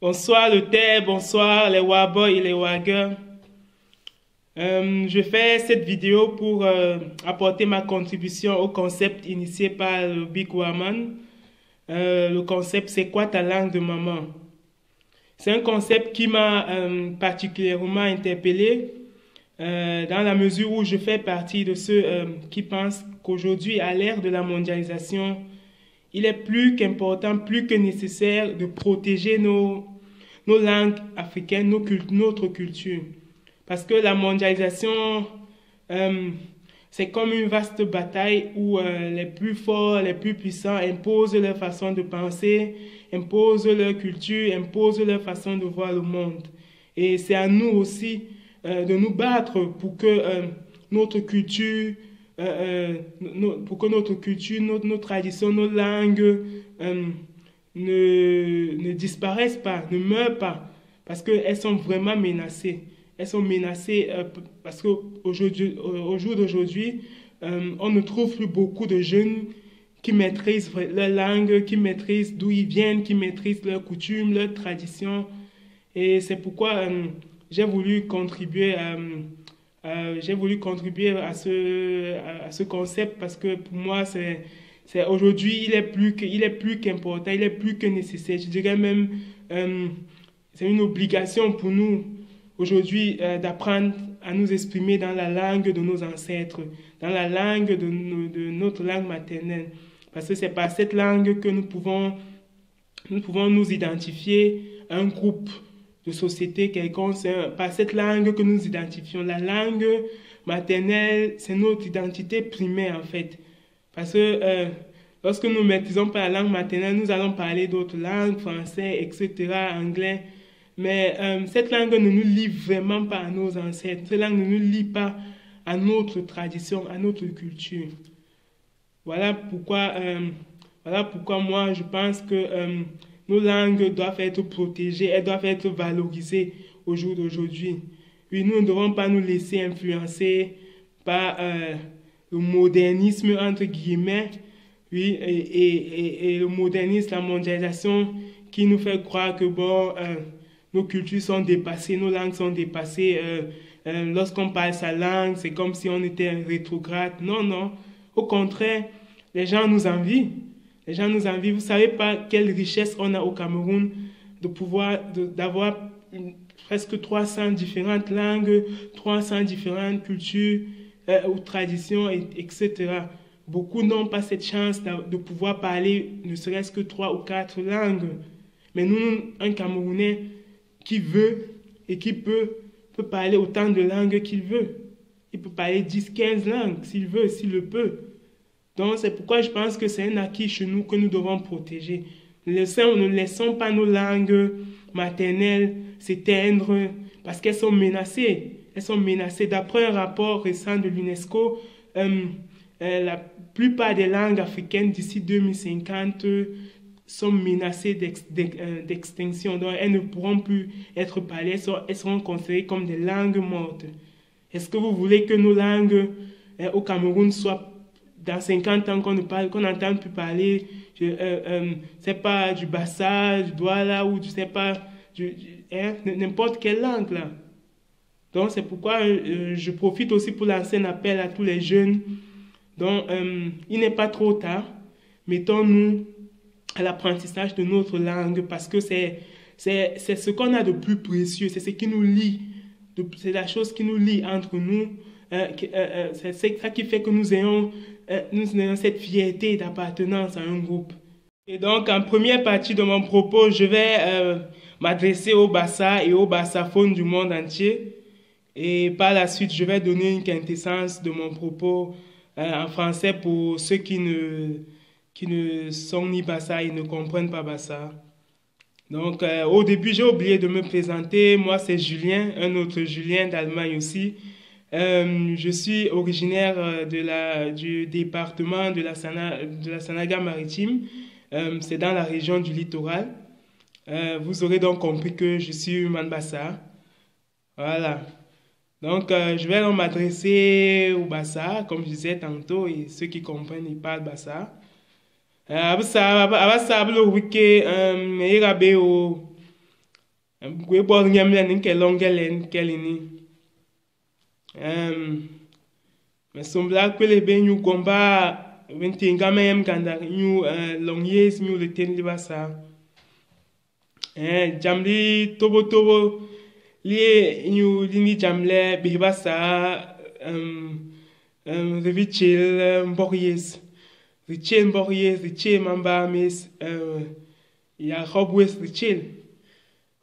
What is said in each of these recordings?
Bonsoir le Terre, bonsoir les Waboys et les Waggers. Je fais cette vidéo pour apporter ma contribution au concept initié par le Big Woman. Le concept, c'est quoi ta langue de maman? C'est un concept qui m'a particulièrement interpellé dans la mesure où je fais partie de ceux qui pensent qu'aujourd'hui, à l'ère de la mondialisation, il est plus qu'important, plus que nécessaire de protéger nos langues africaines, notre culture. Parce que la mondialisation, c'est comme une vaste bataille où les plus forts, les plus puissants imposent leur façon de penser, imposent leur culture, imposent leur façon de voir le monde. Et c'est à nous aussi de nous battre pour que notre culture, nos traditions, nos langues ne disparaissent pas, ne meurent pas, parce qu'elles sont vraiment menacées. Elles sont menacées parce qu'au jour d'aujourd'hui, on ne trouve plus beaucoup de jeunes qui maîtrisent leur langue, qui maîtrisent d'où ils viennent, qui maîtrisent leurs coutumes, leurs traditions. Et c'est pourquoi j'ai voulu contribuer à ce concept, parce que pour moi, aujourd'hui, il est plus qu'important, il est plus que nécessaire. Je dirais même, c'est une obligation pour nous aujourd'hui d'apprendre à nous exprimer dans la langue de nos ancêtres, dans la langue de notre langue maternelle. Parce que c'est par cette langue que nous pouvons nous identifier à un groupe de société quelconque. C'est par cette langue que nous identifions. La langue maternelle, c'est notre identité primaire en fait. Parce que lorsque nous ne maîtrisons pas la langue maternelle, nous allons parler d'autres langues, français, etc., anglais. Mais cette langue ne nous lie vraiment pas à nos ancêtres. Cette langue ne nous lie pas à notre tradition, à notre culture. Voilà pourquoi moi je pense que nos langues doivent être protégées, elles doivent être valorisées au jour d'aujourd'hui. Oui, nous ne devons pas nous laisser influencer par le modernisme, entre guillemets, oui, et le modernisme, la mondialisation qui nous fait croire que bon, nos cultures sont dépassées, nos langues sont dépassées. Lorsqu'on parle sa langue, c'est comme si on était rétrograde. Non, non. Au contraire, les gens nous envient. Les gens nous envient. Vous ne savez pas quelle richesse on a au Cameroun d'avoir presque 300 différentes langues, 300 différentes cultures ou traditions, etc. Beaucoup n'ont pas cette chance de pouvoir parler ne serait-ce que 3 ou 4 langues. Mais nous, un Camerounais qui veut et qui peut parler autant de langues qu'il veut. Il peut parler 10, 15 langues s'il veut, s'il le peut. Donc c'est pourquoi je pense que c'est un acquis chez nous que nous devons protéger. Ne laissons pas nos langues maternelles s'éteindre parce qu'elles sont menacées. Elles sont menacées. D'après un rapport récent de l'UNESCO, la plupart des langues africaines d'ici 2050 sont menacées d'extinction. Donc elles ne pourront plus être parlées, elles seront considérées comme des langues mortes. Est-ce que vous voulez que nos langues au Cameroun soient dans 50 ans qu'on n'entende plus parler, c'est pas du Bassa, du Douala ou du sais pas, n'importe quelle langue là. Donc c'est pourquoi je profite aussi pour lancer un appel à tous les jeunes. Donc il n'est pas trop tard, mettons-nous à l'apprentissage de notre langue parce que c'est ce qu'on a de plus précieux, c'est ce qui nous lie, c'est la chose qui nous lie entre nous. C'est ça qui fait que nous ayons cette fierté d'appartenance à un groupe. Et donc, en première partie de mon propos, je vais m'adresser aux Bassa et aux bassaphones du monde entier. Et par la suite, je vais donner une quintessence de mon propos en français pour ceux qui ne sont ni Bassa et ne comprennent pas Bassa. Donc, au début, j'ai oublié de me présenter. Moi, c'est Julien, un autre Julien d'Allemagne aussi. Je suis originaire du département de la Sanaga-Maritime. C'est dans la région du littoral. Vous aurez donc compris que je suis Manbassa. Voilà. Donc, je vais m'adresser au Bassa, comme je disais tantôt, et ceux qui comprennent, ils parlent Bassa. Abasablo wike irabe o Gwe bor ngem len ke longelen kelini. Me sombla kwele be nyu gomba ventinga mem ganda nyu long years nyu le ten libasa. Jamli tobo tobo li nyu lini jamle bibasa revichil mbories. Richel mbories, richel mamba mis ya hobwes richel.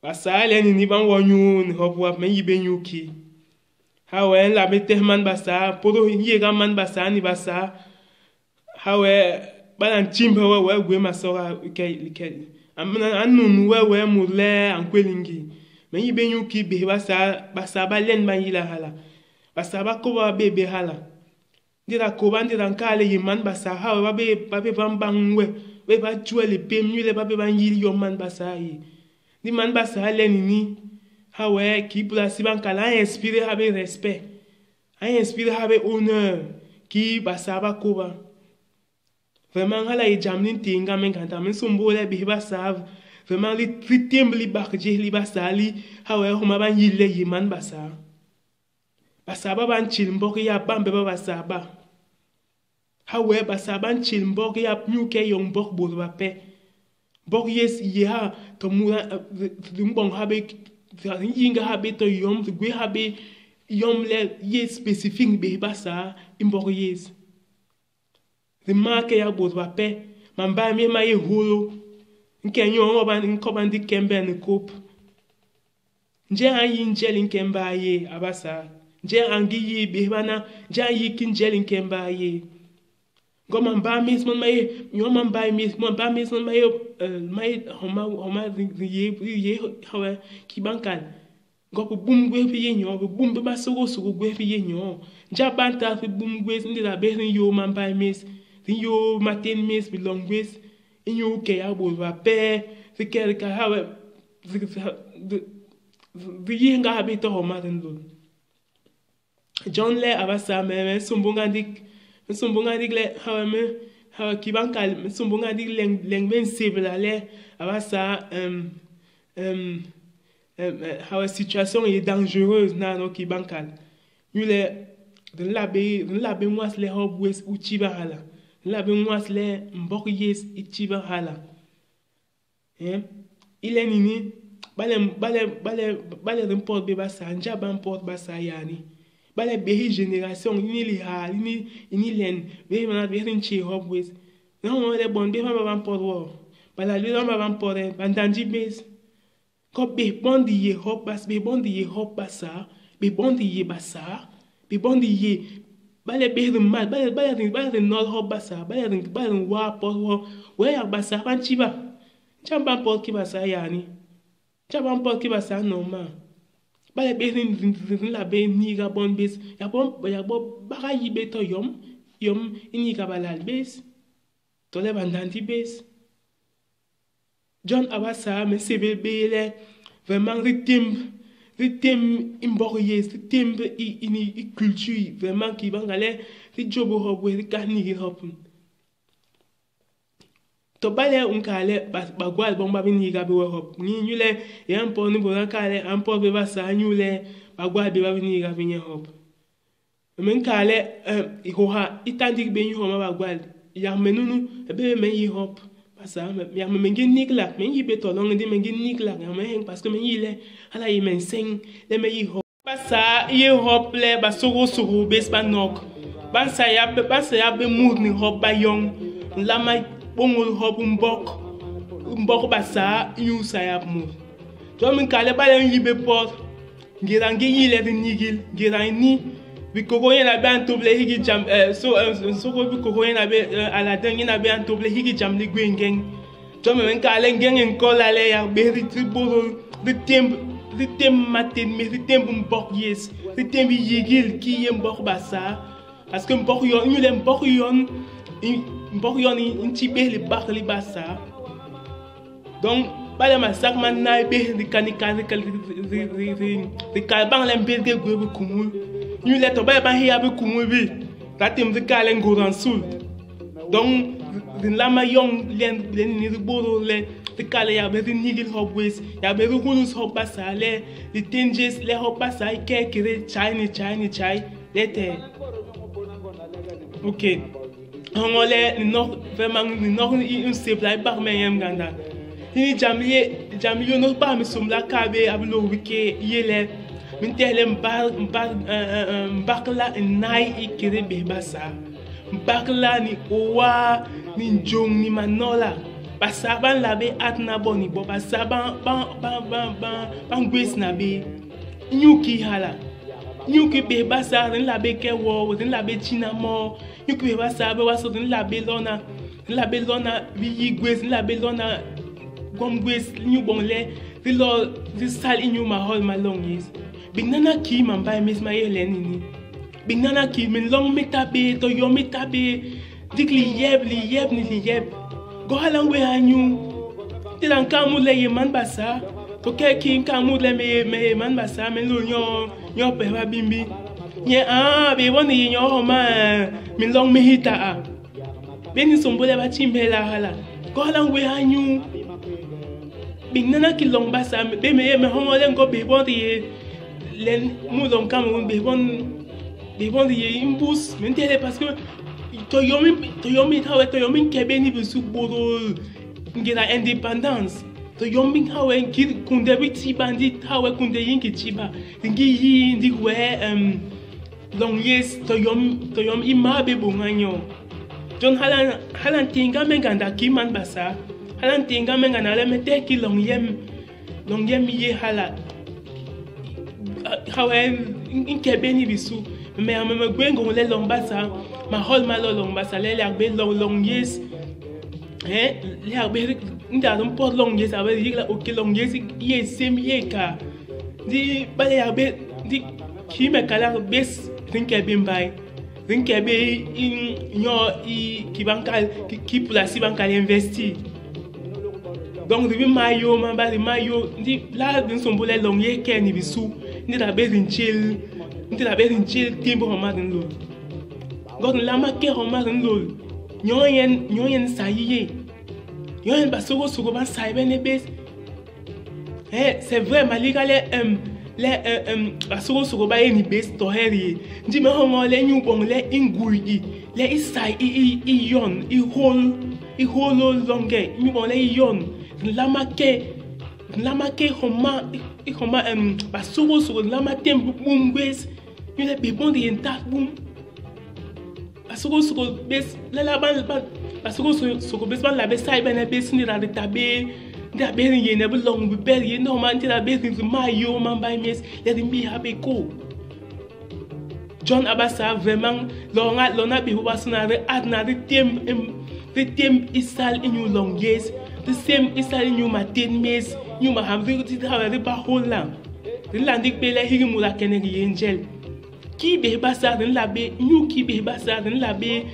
Basa le ni ban wonyu ni hobwa me yibe nyu ki. Hawe la bete man basa podo yega man basa ni basa. Hawe balan chimba we gwe masora ke anun we mule ankwelingi me yibe nyu ki be basa ba len ban yila hala basa ba ko ba bebe hala ndira ko ba ndira nkale yiman basa hawe ba be ban bangwe we ba tuele pem nyule ba be ban yili yo man basa yi ni man basa len ni hawe ki pula si ban kala inspire habe respect a inspire habe honneur ki basa ba ko ba. Vraiment, hala e jamlin tinga men kanta men sombole be basa vraiment li tritemb li bakje li basa li hawe homa ban yille yiman basa basa ba ban chil mbok ya bambe ba basa ba hawe basa ban chil mbok ya nyuke yong bok bol ba pe bok yes ya to mura mbong habe yinga habe to yom gwe habe yom le yes specific be basa imbok yes the market ya both wape mamba mi ma ye holo nke nyo oban nkoban di kembe ne kop nje an yi njel nkemba ye abasa nje angi yi be bana nje yi kinjel nkemba ye go mamba mi mon ma ye nyo mamba mi mon ba mi mon ma ye mai homa ye hawe ki bankal go bu bum gwe fi ye nyo bu bum ba sogo gwe fi ye nyo nja banta fi bum gwe ndi la be yo mamba mi yo matin mes bilongwes inyo ke ya bo va pe zikel ka hawe the yinga habito ho matin lo John le abasa me sumbunga dik le hawe me hawe kibankal me sumbunga dik leng ben sibla le abasa hawe situation est dangereuse na no kibankal yule de labe mwas le hobwes uchiba hala la be mwasle mbok yes itiba hala ile nini bale report be basa nja ban port basa yani bale be generation ini li ha ini len be mana be rinchi hobwes non mo le bon be ban port wo bala li non ban port bandanji base ko be bondi ye hop bas be bondi ye hop basa be bondi ye basa be bondi ye bale be mal bale not ho basa bale wa po we ya basa ban chiba chamba po ki basa yani chamba po ki basa normal bale be la be ni ga bon bes ya bon ba yi be to yom ini ga balal bes to le bandanti bes John abasa me sebe be le vraiment rythme imborier rythme ini culture vraiment qui bangale ri jobo hobwe ri kahni hopun to bale unkale bagwal bomba bini ga be hop ni nyule yampo ni bola kale ampo be basa nyule bagwal be bini ga binye hop men kale ihoha itandik be nyu homa bagwal ya menunu be men yi hop ça ya me ngi nikla me yi beto long ndi me ngi nikla ya me parce que me yi le ala yi men sing le me yi hop passa yi hop le ba sogo bes ba nok ban sa ya be mood ni hop ba yong la ma bongol hop mbok ba sa yu sa ya mood to min kale ba yi be port ngira ngi yi le nigil ngira ni bi koko yena be antoble higi jam so ko bi koko yena be ala den yena be antoble higi jam li gwengeng to me ka ale ngeng ko la le ya be ritribo de temp matin me de temp mbok yes de temp yigil ki yem mbok basa parce que mbok yon ñu le mbok yon inti be le bak li basa donc bale ma sak man na be di kanika di kalban le be de gwe kumul ñu le to ba hiya be kumubi tatim de kalen goran sul donc din lama yong len ni boro le the kale ya be the nigel hop ways ya be the hunus hop basa the tinges le hop basa ke kire chai lete ok hongole ni no vraiment ni no un supply par même ganda ni jamie no ba mi sumla kabe ablo wike yele min tele mbakla nai ikire be basa mbakla ni owa ni njong ni manola basa ban labe atna boni bo basa ban gwes na be nyuki hala nyuki be basa den labe ke wo den labe china mo nyuki be basa be waso den labe lona bi gwes labe lona gom gwes nyu bonle di sal inyu ma hol ma long is binana ki man bay mis ma yele ni binana ki min long metabe to yo metabe dikli yeb ni yeb go halan we anyu tilan kamu le yeman basa to ke ki kamu le me man basa men lo nyo pe ba bimbi ye be woni nyo ma min long me hita beni sombole ba chimbela hala go halan we anyu binana ki long basa be me homo le ngo be body len mu long kamu be bon ye imbus mentele parce que to yomi kebe ni bisu boro ngela independence to yomi hawe ngir kunde biti bandi hawe kunde yinki chiba ngi yi ndi we long yes to yom imabe bonganyo John halan tinga menganda kiman basa halan tinga mengana le mete ki long yem ye hala hawe nkebe ni bisu mais en même temps on les long basa ma hol malo long basa les arbe long yes les arbe ndadum pot long yes ave dire la ok long yes ye semie ka di bale arbe di ki me kala bes rinke bimbay rinke be in nyo ki bankal ki pour la si bankal investi donc de mayo ma ba mayo di la din sombole long ye ke ni bisu ndi da be din chill nti la besi nchil timbo homa den lol god la ma ke homa den lol nyoyen sayiye nyoyen basogo sogo ban saibe ne bes c'est vrai malika le basogo sogo ba ni bes to heri ndi me homa le nyu bong le ingui le isai yon i hol longe nyu bong le yon la ma ke homa basogo sogo la ma tembo bumwes you let be born the entire boom. Basogo bes la ban basogo bes ban la bes sai ben bes ni la de tabe da be ni ne belong be be ye no man ti la bes ni mayo man by mes let him be happy ko John Abasa vraiment lona be wa sona re adna de tem isal in you long years the same isal in you ma 10 mes you ma have ti ha re ba hola the landik be le higi mula kenegi angel ki be basa den labe ñu ki be basa den labe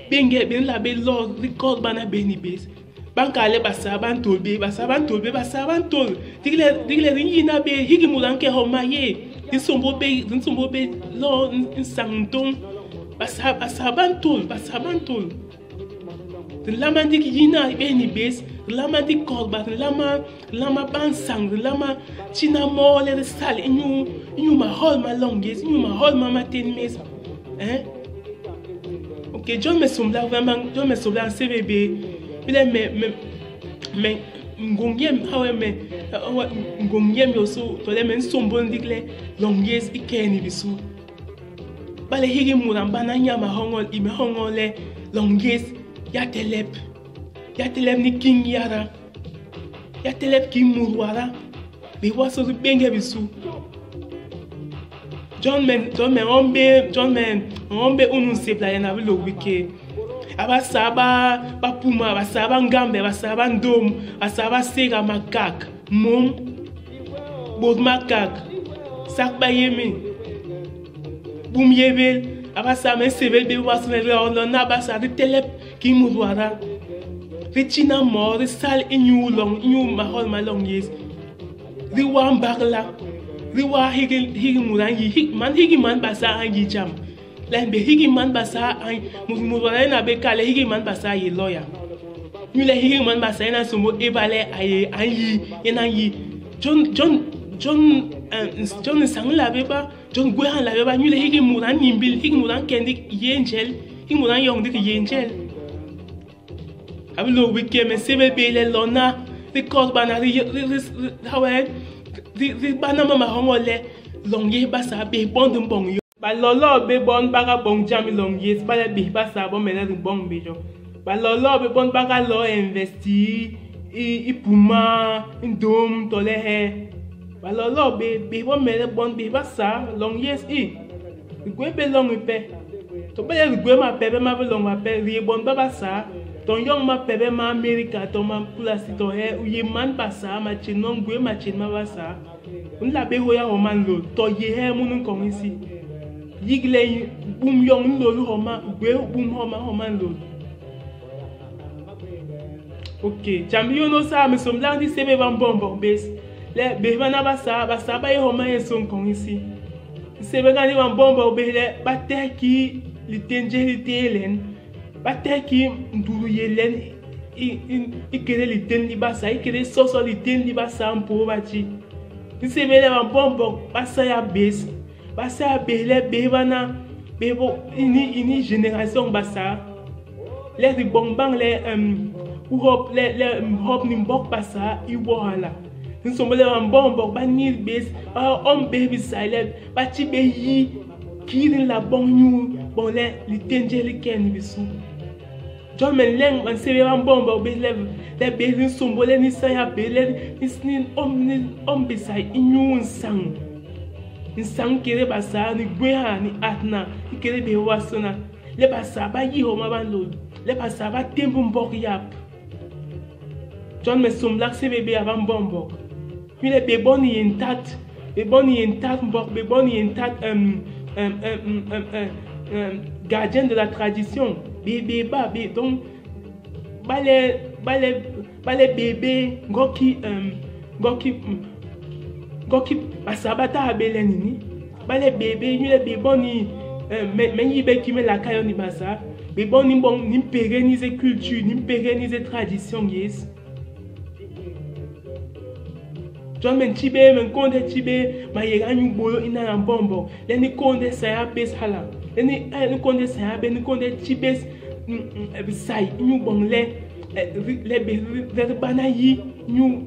benge ben labe lord record bana beni bes bankale basa ban tolbe digle ringi na be higi mulanke ho maye din sombo be lo insangton basa ban tol den lama dik yina beni bes lama dik call ba lama ban sang lama china mo le sal ñu ma hol ma longest ñu ma hol ma 10 mes ok John me sombla vraiment John me sombla CVB bile me ngongiem hawe me ngongiem yo so to le men sombo ndikle longest ikeni bisu bale higi muramba na nyama hongol ime hongole longest ya telep ni king yara ya telep king murwara be waso benge bisu John men ombe unu sepla yana bilo wike abasaba bapuma basaba ngambe basaba ndom basaba sega makak mom bod makak sak bayemi bum yebel abasaba sebel be wasne on na abasa de telep ki mudwara Richina more sal inyu mahol malong yes the one bagla Riwa higi murangi higi man basa angi jam. Len be higi man basa an muzmuzwana na be kale higi man basa ye lawyer. nous les hiri man basa ina somo ebale ayi ina yi John sang la beba John gwehan la beba nous les hiri muran nimbil hiri muran kendi yengel hiri muran yong dik yengel ablo wike me sebe bele lona the cause bana hawen the bana mama hongole long ye basa be bondum bong yo ba lolo be bon baga bong jami long ye ba le be basa bon mele bong be jo ba lolo be bon baga lo investi i puma ndom tole he ba lolo be bon mele bon be basa long yes gwe be long pe to be gwe ma pe be ma be long ma pe ri bon basa ton yong ma pebe ma America ton ma pula si ton he ou ye man basa ma chinon gwe ma chin ma basa un la be hoya o man lo to ye he munun kon isi yigle bum yong lo lu homa gwe bum homa man lo ok champion no sa me som la di sebe ban bombo bes le be bana basa ba ye homa ye son kon isi sebe ga ni ban bombo be le ba te ki li tenje li telen bateki nduru yelen ikere liten li basa ikere soso liten li basa mpo bachi nisebele ba bombo basa ya base basa ya bele bebana bebo ini génération basa les bombang les hop les hop ni mbok basa iwala nisomele ba bombo banir base on baby silent bachi be yi kirin la bonyu bon les litenje li ken bisu John men leng man sebe wan bomba be le be ni sombole ni saya be le ni om be sai inyu nsang kere basa ni gweha ni atna kere be wasona le basa ba yi ho ma ban lo le basa ba tembu mbok yap John men somblak sebe be avan bombo mi le be boni intact mbok be boni intact gardien de la tradition bébé donc balé bébé goki basabata abelenini balé bébé ñu le béboni mais yibe ki me la kayo ni basa béboni bon ni pérenniser culture ni pérenniser tradition yes John men chibe men konde chibe ma yega ñu bolo ina na bombo leni konde sa ya bes hala ni konde sa be ni konde chibes sai ñu bon le be bana yi ñu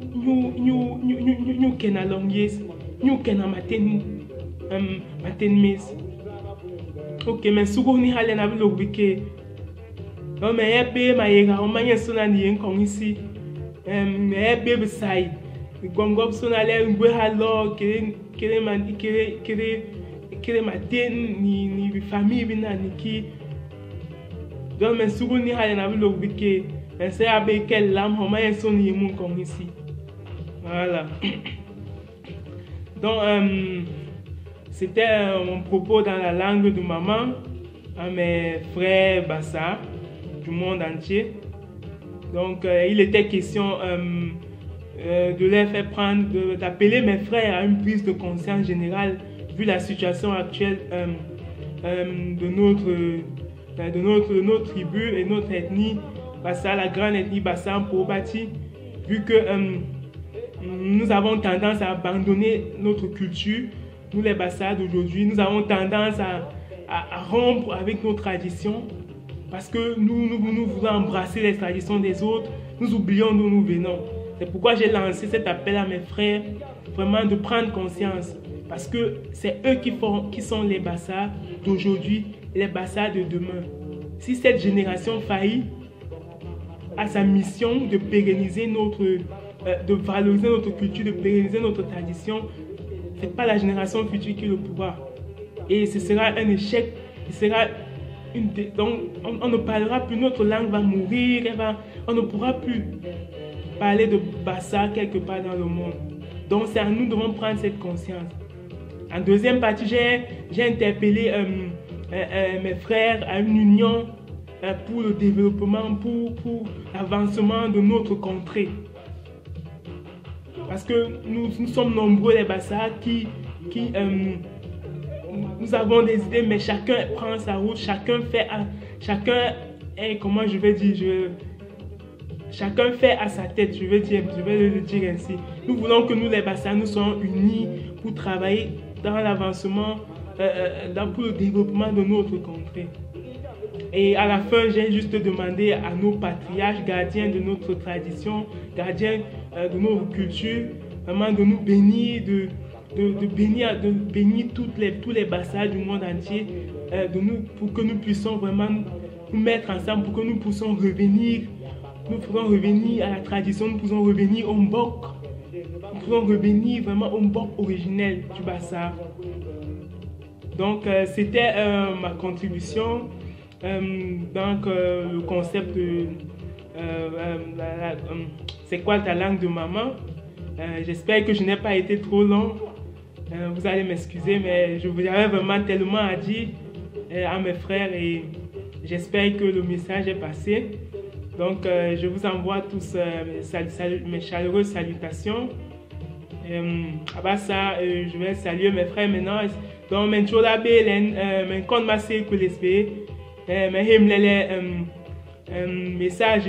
kena long yes ñu kena maten mes ok men sugo ni hale na bilo wike o me ebe ma yega o manye sona ni en kon isi me ebe sai gongo sona le ngwe halo kere man kere maten ni famille bina ni ki donc men sugu ni hale na bilo wike ese abe quel lam homa yeso ni mun kon ici voilà donc c'était mon propos dans la langue de maman à mes frères bassa du monde entier donc il était question de leur faire d'appeler mes frères à une prise de conscience générale vu la situation actuelle de notre tribu et notre ethnie, Bassa, la grande ethnie Bassa Mpobati, vu que nous avons tendance à abandonner notre culture, nous les Bassa d'aujourd'hui, nous avons tendance à rompre avec nos traditions, parce que nous voulons embrasser les traditions des autres, nous oublions d'où nous venons. C'est pourquoi j'ai lancé cet appel à mes frères, vraiment de prendre conscience. Parce que c'est eux qui sont les Bassa d'aujourd'hui, les Bassa de demain. Si cette génération faillit à sa mission de pérenniser de valoriser notre culture, de pérenniser notre tradition, ce n'est pas la génération future qui le pourra. Et ce sera un échec. Donc on ne parlera plus, notre langue va mourir, on ne pourra plus parler de Bassa quelque part dans le monde. Donc c'est à nous devons prendre cette conscience. En deuxième partie, j'ai interpellé mes frères à une union pour le développement, pour l'avancement de notre contrée. Parce que nous sommes nombreux les Bassa qui nous avons des idées, mais chacun prend sa route, chacun est, comment je vais dire, chacun fait à sa tête, je vais le dire ainsi. Nous voulons que nous les Bassa, nous soyons unis pour travailler dans l'avancement, pour le développement de notre contrée. Et à la fin, j'ai juste demandé à nos patriarches, gardiens de notre tradition, gardiens de nos cultures, vraiment de nous bénir, de bénir tous les Bassa du monde entier, pour que nous puissions vraiment nous mettre ensemble, pour que nous puissions revenir. Nous pourrons revenir à la tradition, nous pouvons revenir au Mbok. Nous pouvons revenir vraiment au Mbok originel du Bassa. Donc, c'était ma contribution. Donc, le concept de c'est quoi ta langue de maman. J'espère que je n'ai pas été trop long. Vous allez m'excuser, mais j'avais vraiment tellement à dire à mes frères et j'espère que le message est passé. Donc, je vous envoie tous mes chaleureuses salutations. Après ça, je vais saluer mes frères maintenant. Donc, je vais message,